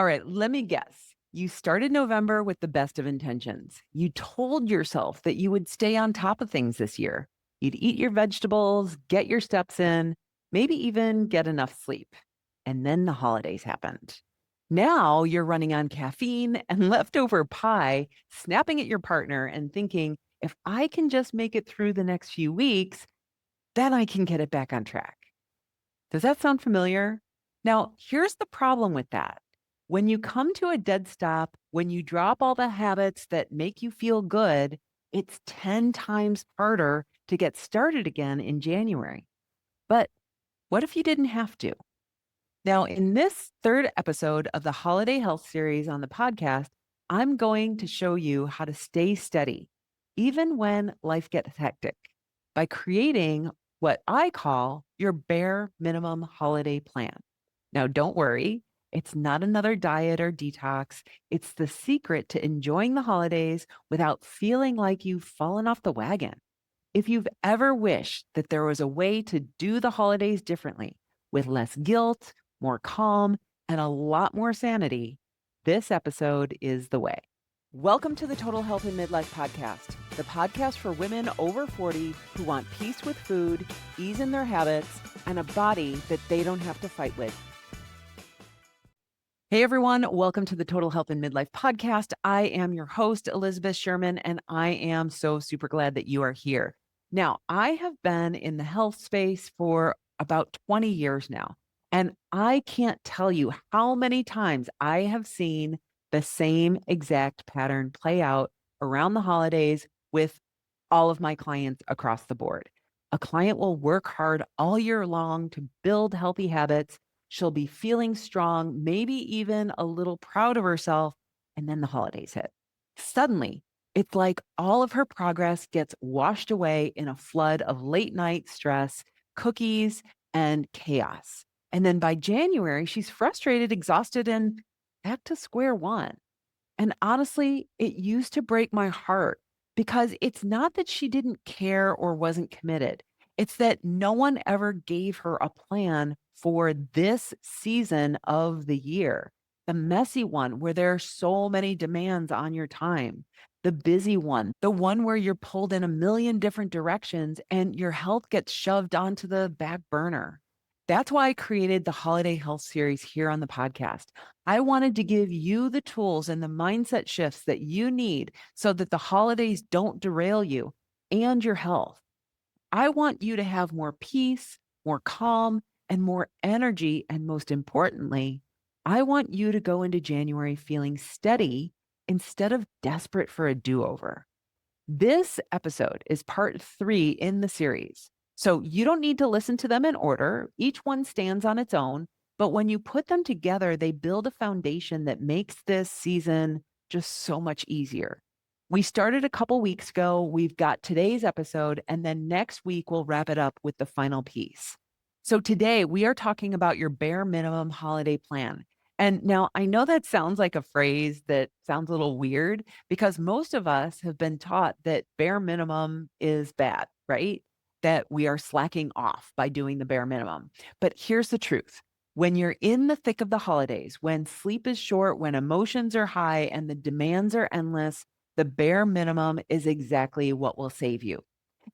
All right, let me guess. You started November with the best of intentions. You told yourself that you would stay on top of things this year. You'd eat your vegetables, get your steps in, maybe even get enough sleep. And then the holidays happened. Now you're running on caffeine and leftover pie, snapping at your partner and thinking, if I can just make it through the next few weeks, then I can get it back on track. Does that sound familiar? Now, here's the problem with that. When you come to a dead stop, when you drop all the habits that make you feel good, it's 10 times harder to get started again in January. But what if you didn't have to? Now, in this third episode of the Holiday Health series on the podcast, I'm going to show you how to stay steady, even when life gets hectic, by creating what I call your bare minimum holiday plan. Now, don't worry, it's not another diet or detox. It's the secret to enjoying the holidays without feeling like you've fallen off the wagon. If you've ever wished that there was a way to do the holidays differently, with less guilt, more calm, and a lot more sanity, this episode is the way. Welcome to the Total Health and Midlife podcast, the podcast for women over 40 who want peace with food, ease in their habits, and a body that they don't have to fight with. Hey everyone, welcome to the Total Health and Midlife podcast. I am your host, Elizabeth Sherman, and I am so super glad that you are here. Now, I have been in the health space for about 20 years now, and I can't tell you how many times I have seen the same exact pattern play out around the holidays with all of my clients across the board. A client will work hard all year long to build healthy habits. She'll be feeling strong, maybe even a little proud of herself, and then the holidays hit. Suddenly, it's like all of her progress gets washed away in a flood of late night stress, cookies, and chaos. And then by January, she's frustrated, exhausted, and back to square one. And honestly, it used to break my heart because it's not that she didn't care or wasn't committed. It's that no one ever gave her a plan for this season of the year, the messy one where there are so many demands on your time, the busy one, the one where you're pulled in a million different directions and your health gets shoved onto the back burner. That's why I created the Holiday Health series here on the podcast. I wanted to give you the tools and the mindset shifts that you need so that the holidays don't derail you and your health. I want you to have more peace, more calm, and more energy. And most importantly, I want you to go into January feeling steady instead of desperate for a do over. This episode is part 3 in the series. So you don't need to listen to them in order. Each one stands on its own. But when you put them together, they build a foundation that makes this season just so much easier. We started a couple weeks ago. We've got today's episode, and then next week we'll wrap it up with the final piece. So today we are talking about your bare minimum holiday plan. And now I know that sounds like a phrase that sounds a little weird because most of us have been taught that bare minimum is bad, right? That we are slacking off by doing the bare minimum. But here's the truth. When you're in the thick of the holidays, when sleep is short, when emotions are high, and the demands are endless, the bare minimum is exactly what will save you.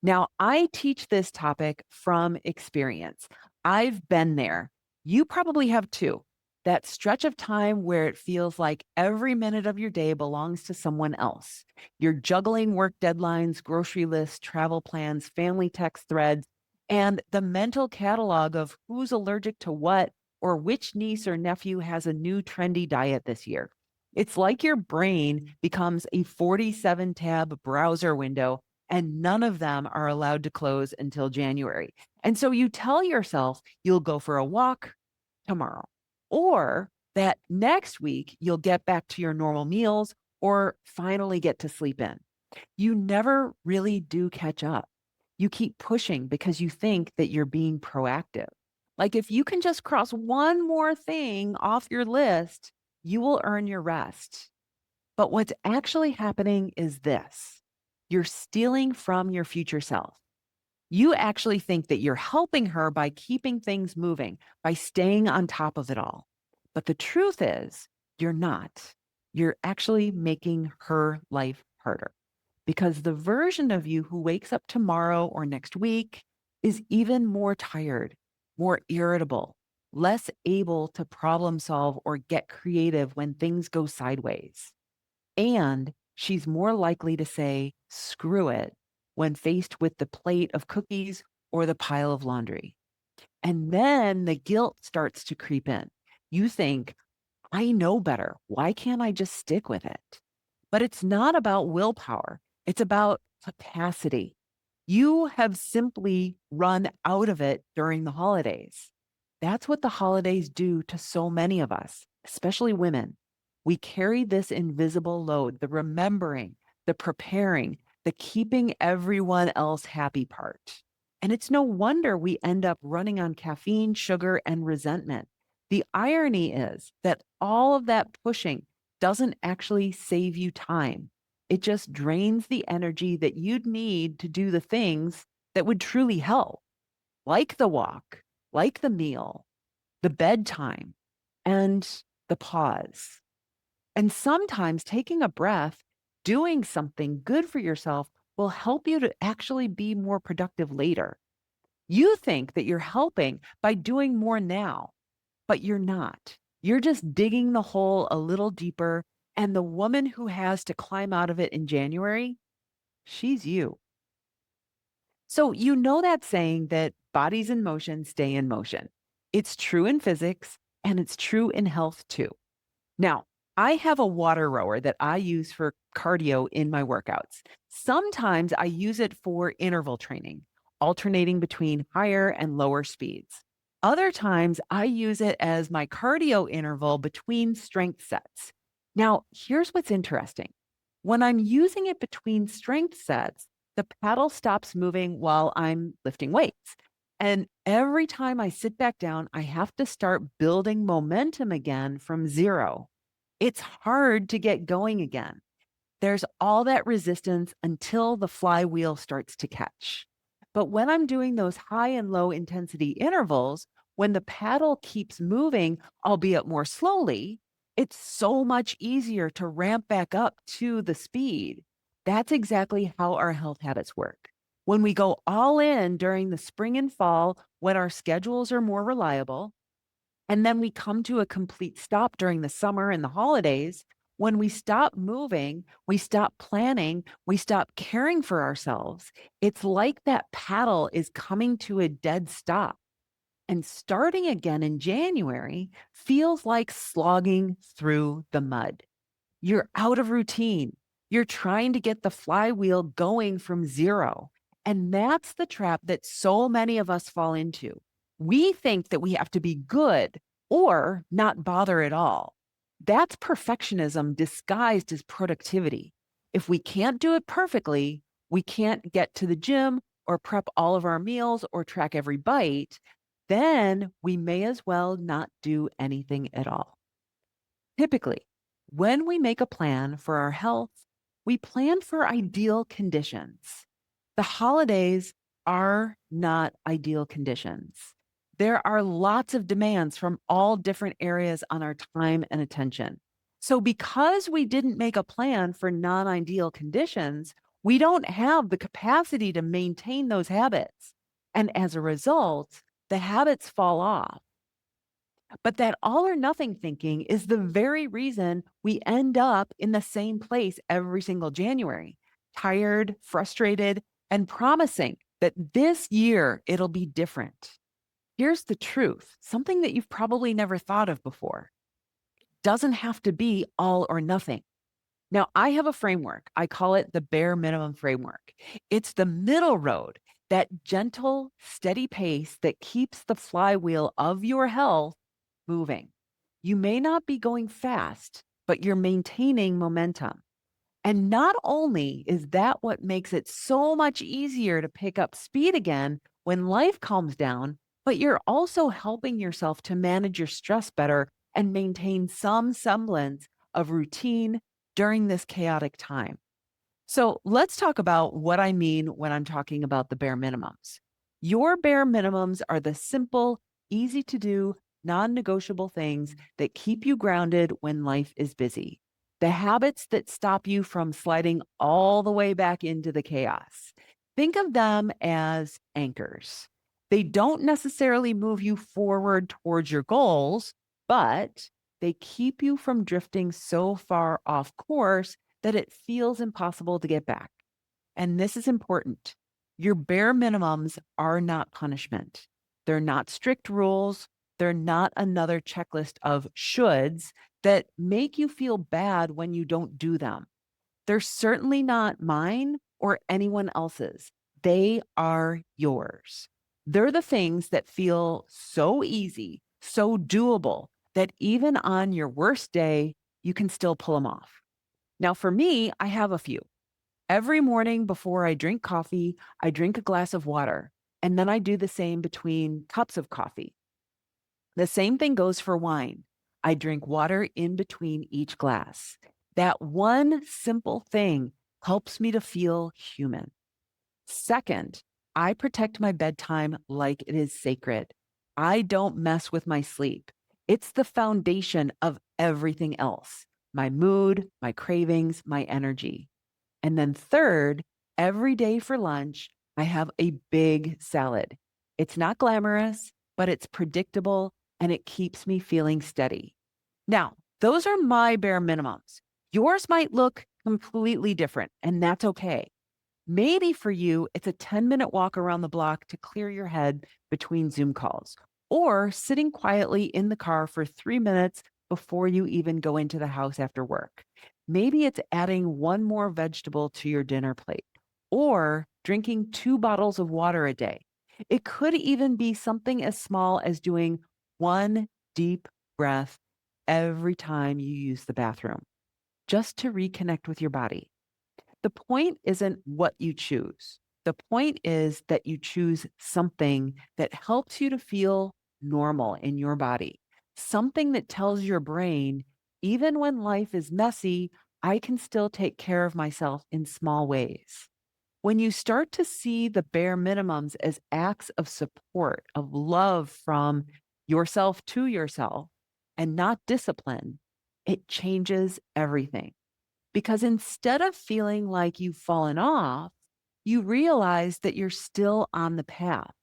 Now, I teach this topic from experience. I've been there. You probably have too. That stretch of time where it feels like every minute of your day belongs to someone else. You're juggling work deadlines, grocery lists, travel plans, family text threads, and the mental catalog of who's allergic to what or which niece or nephew has a new trendy diet this year. It's like your brain becomes a 47 tab browser window and none of them are allowed to close until January. And so you tell yourself you'll go for a walk tomorrow, or that next week you'll get back to your normal meals or finally get to sleep in. You never really do catch up. You keep pushing because you think that you're being proactive. Like if you can just cross one more thing off your list, you will earn your rest. But what's actually happening is this: you're stealing from your future self. You actually think that you're helping her by keeping things moving, by staying on top of it all. But the truth is, You're not. You're actually making her life harder because the version of you who wakes up tomorrow or next week is even more tired, more irritable, less able to problem solve or get creative when things go sideways. And she's more likely to say, screw it, when faced with the plate of cookies or the pile of laundry. And then the guilt starts to creep in. You think, I know better. Why can't I just stick with it? But it's not about willpower, it's about capacity. You have simply run out of it during the holidays. That's what the holidays do to so many of us, especially women. We carry this invisible load, the remembering, the preparing, the keeping everyone else happy part. And it's no wonder we end up running on caffeine, sugar, and resentment. The irony is that all of that pushing doesn't actually save you time. It just drains the energy that you'd need to do the things that would truly help, like the walk, like the meal, the bedtime, and the pause. And sometimes taking a breath, doing something good for yourself will help you to actually be more productive later. You think that you're helping by doing more now, but you're not. You're just digging the hole a little deeper. And the woman who has to climb out of it in January, she's you. So, you know that saying that bodies in motion stay in motion. It's true in physics and it's true in health too. Now, I have a water rower that I use for cardio in my workouts. Sometimes I use it for interval training, alternating between higher and lower speeds. Other times I use it as my cardio interval between strength sets. Now, here's what's interesting. When I'm using it between strength sets, the paddle stops moving while I'm lifting weights. And every time I sit back down, I have to start building momentum again from zero. It's hard to get going again. There's all that resistance until the flywheel starts to catch. But when I'm doing those high and low intensity intervals, when the paddle keeps moving, albeit more slowly, it's so much easier to ramp back up to the speed. That's exactly how our health habits work. When we go all in during the spring and fall, when our schedules are more reliable, and then we come to a complete stop during the summer and the holidays. When we stop moving, we stop planning, we stop caring for ourselves. It's like that paddle is coming to a dead stop. And starting again in January feels like slogging through the mud. You're out of routine. You're trying to get the flywheel going from zero. And that's the trap that so many of us fall into. We think that we have to be good or not bother at all. That's perfectionism disguised as productivity. If we can't do it perfectly, we can't get to the gym or prep all of our meals or track every bite, then we may as well not do anything at all. Typically, when we make a plan for our health, we plan for ideal conditions. The holidays are not ideal conditions. There are lots of demands from all different areas on our time and attention. So, because we didn't make a plan for non ideal conditions, we don't have the capacity to maintain those habits. And as a result, the habits fall off. But that all or nothing thinking is the very reason we end up in the same place every single January, tired, frustrated, and promising that this year it'll be different. Here's the truth, something that you've probably never thought of before. Doesn't have to be all or nothing. Now, I have a framework. I call it the bare minimum framework. It's the middle road, that gentle, steady pace that keeps the flywheel of your health moving. You may not be going fast, but you're maintaining momentum. And not only is that what makes it so much easier to pick up speed again when life calms down, but you're also helping yourself to manage your stress better and maintain some semblance of routine during this chaotic time. So let's talk about what I mean when I'm talking about the bare minimums. Your bare minimums are the simple, easy to do, non-negotiable things that keep you grounded when life is busy. The habits that stop you from sliding all the way back into the chaos. Think of them as anchors. They don't necessarily move you forward towards your goals, but they keep you from drifting so far off course that it feels impossible to get back. And this is important. Your bare minimums are not punishment. They're not strict rules. They're not another checklist of shoulds that make you feel bad when you don't do them. They're certainly not mine or anyone else's. They are yours. They're the things that feel so easy, so doable that even on your worst day, you can still pull them off. Now, for me, I have a few. Every morning before I drink coffee, I drink a glass of water, and then I do the same between cups of coffee. The same thing goes for wine. I drink water in between each glass. That one simple thing helps me to feel human. Second, I protect my bedtime like it is sacred. I don't mess with my sleep. It's the foundation of everything else: my mood, my cravings, my energy. And then third, every day for lunch, I have a big salad. It's not glamorous, but it's predictable and it keeps me feeling steady. Now, those are my bare minimums. Yours might look completely different, and that's okay. Maybe for you, it's a 10-minute walk around the block to clear your head between Zoom calls, or sitting quietly in the car for 3 minutes before you even go into the house after work. Maybe it's adding one more vegetable to your dinner plate, or drinking 2 bottles of water a day. It could even be something as small as doing one deep breath every time you use the bathroom, just to reconnect with your body. The point isn't what you choose. The point is that you choose something that helps you to feel normal in your body, something that tells your brain, even when life is messy, I can still take care of myself in small ways. When you start to see the bare minimums as acts of support, of love from yourself to yourself, and not discipline, it changes everything. Because instead of feeling like you've fallen off, you realize that you're still on the path.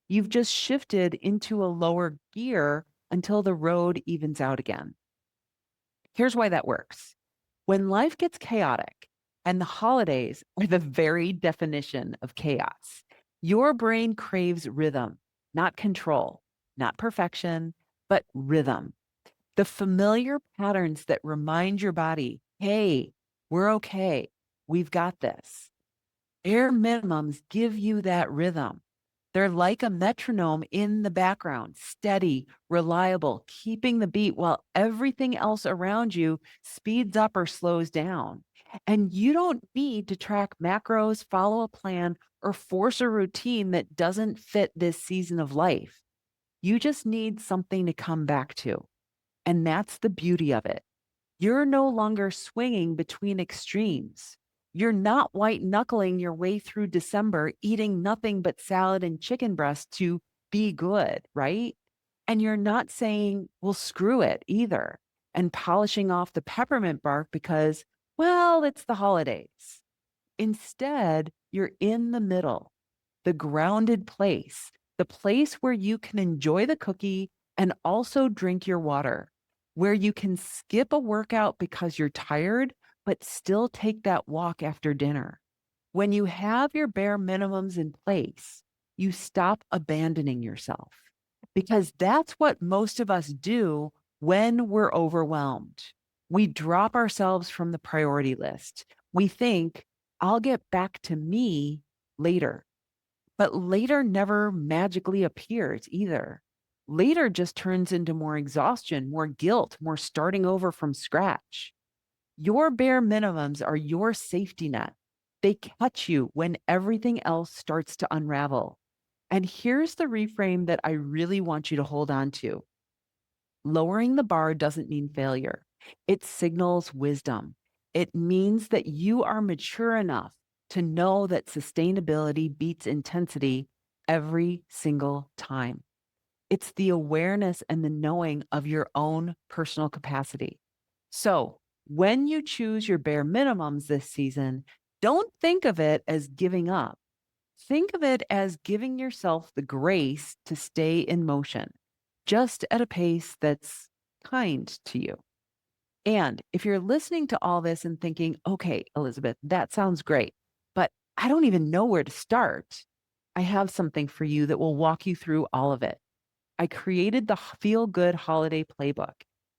You've just shifted into a lower gear until the road evens out again. Here's why that works. When life gets chaotic, and the holidays are the very definition of chaos, your brain craves rhythm, not control, not perfection, but rhythm. The familiar patterns that remind your body, hey, we're okay. We've got this. Bare minimums give you that rhythm. They're like a metronome in the background, steady, reliable, keeping the beat while everything else around you speeds up or slows down. And you don't need to track macros, follow a plan, or force a routine that doesn't fit this season of life. You just need something to come back to. And that's the beauty of it. You're no longer swinging between extremes. You're not white knuckling your way through December, eating nothing but salad and chicken breast to be good, right? And you're not saying, well, screw it either, and polishing off the peppermint bark because, well, it's the holidays. Instead, you're in the middle, the grounded place, the place where you can enjoy the cookie and also drink your water, where you can skip a workout because you're tired, but still take that walk after dinner. When you have your bare minimums in place, you stop abandoning yourself because that's what most of us do when we're overwhelmed. We drop ourselves from the priority list. We think, I'll get back to me later. But later never magically appears either. Later just turns into more exhaustion, more guilt, more starting over from scratch. Your bare minimums are your safety net. They catch you when everything else starts to unravel. And here's the reframe that I really want you to hold on to. Lowering the bar doesn't mean failure. It signals wisdom. It means that you are mature enough to know that sustainability beats intensity every single time. It's the awareness and the knowing of your own personal capacity. So when you choose your bare minimums this season, don't think of it as giving up. Think of it as giving yourself the grace to stay in motion, just at a pace that's kind to you. And if you're listening to all this and thinking, okay, Elizabeth, that sounds great, but I don't even know where to start, I have something for you that will walk you through all of it. I created the Feel Good Holiday Playbook.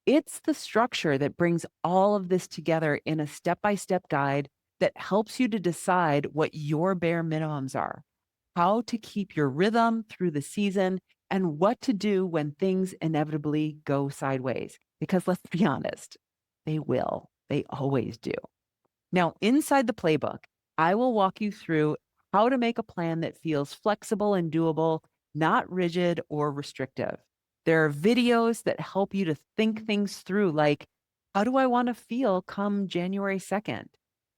It's the structure that brings all of this together in a step by step guide that helps you to decide what your bare minimums are, how to keep your rhythm through the season, and what to do when things inevitably go sideways. Because let's be honest, they will. They always do. Now, inside the playbook, I will walk you through how to make a plan that feels flexible and doable, not rigid or restrictive. There are videos that help you to think things through, like, how do I want to feel come January 2nd?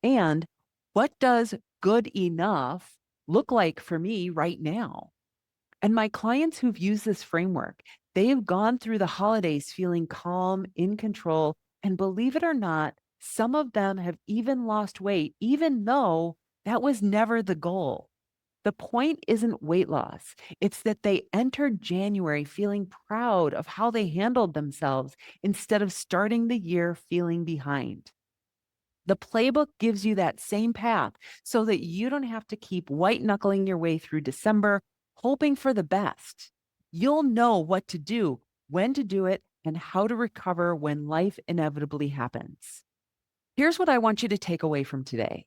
And what does good enough look like for me right now? And my clients who've used this framework, they've gone through the holidays feeling calm, in control, and believe it or not, some of them have even lost weight, even though that was never the goal. The point isn't weight loss. It's that they entered January feeling proud of how they handled themselves instead of starting the year feeling behind. The playbook gives you that same path so that you don't have to keep white knuckling your way through December, hoping for the best. You'll know what to do, when to do it, and how to recover when life inevitably happens. Here's what I want you to take away from today.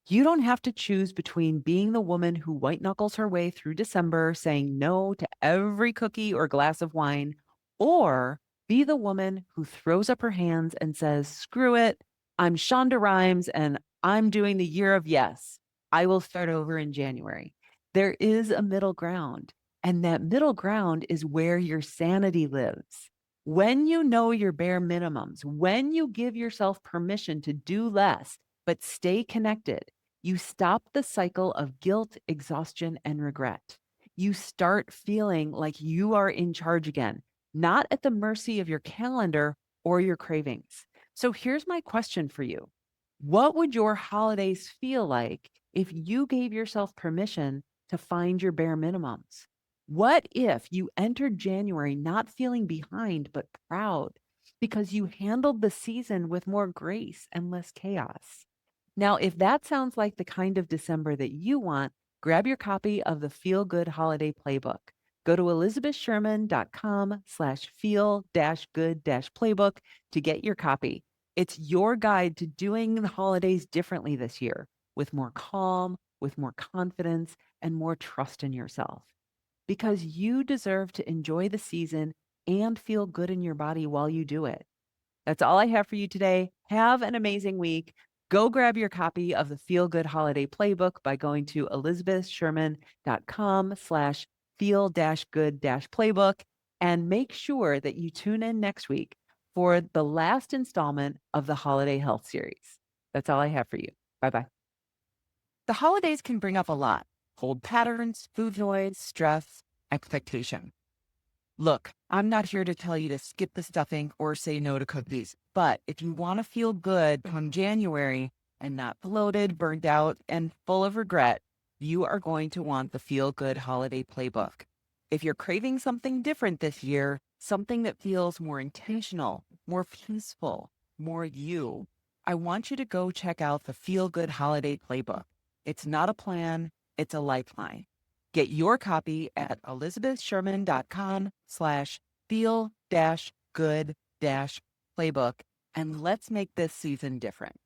You don't have to choose between being the woman who white knuckles her way through December, saying no to every cookie or glass of wine, or be the woman who throws up her hands and says, screw it, I'm Shonda Rhimes and I'm doing the year of yes. I will start over in January. There is a middle ground, and that middle ground is where your sanity lives. When you know your bare minimums, when you give yourself permission to do less, but stay connected, you stop the cycle of guilt, exhaustion, and regret. You start feeling like you are in charge again, not at the mercy of your calendar or your cravings. So here's my question for you. What would your holidays feel like if you gave yourself permission to find your bare minimums? What if you entered January not feeling behind, but proud because you handled the season with more grace and less chaos? Now, if that sounds like the kind of December that you want, grab your copy of the Feel Good Holiday Playbook. Go to elizabethsherman.com/feel-good-playbook to get your copy. It's your guide to doing the holidays differently this year, with more calm, with more confidence, and more trust in yourself. Because you deserve to enjoy the season and feel good in your body while you do it. That's all I have for you today. Have an amazing week. Go grab your copy of the Feel Good Holiday Playbook by going to elizabethsherman.com/feel-good-playbook and make sure that you tune in next week for the last installment of the Holiday Health Series. That's all I have for you. Bye-bye. The holidays can bring up a lot: old patterns, food noise, stress, expectation. Look, I'm not here to tell you to skip the stuffing or say no to cookies, but if you want to feel good come January and not bloated, burned out, and full of regret, you are going to want the Feel Good Holiday Playbook. If you're craving something different this year, something that feels more intentional, more peaceful, more you, I want you to go check out the Feel Good Holiday Playbook. It's not a plan, it's a lifeline. Get your copy at elizabethsherman.com/feel-good-playbook, and let's make this season different.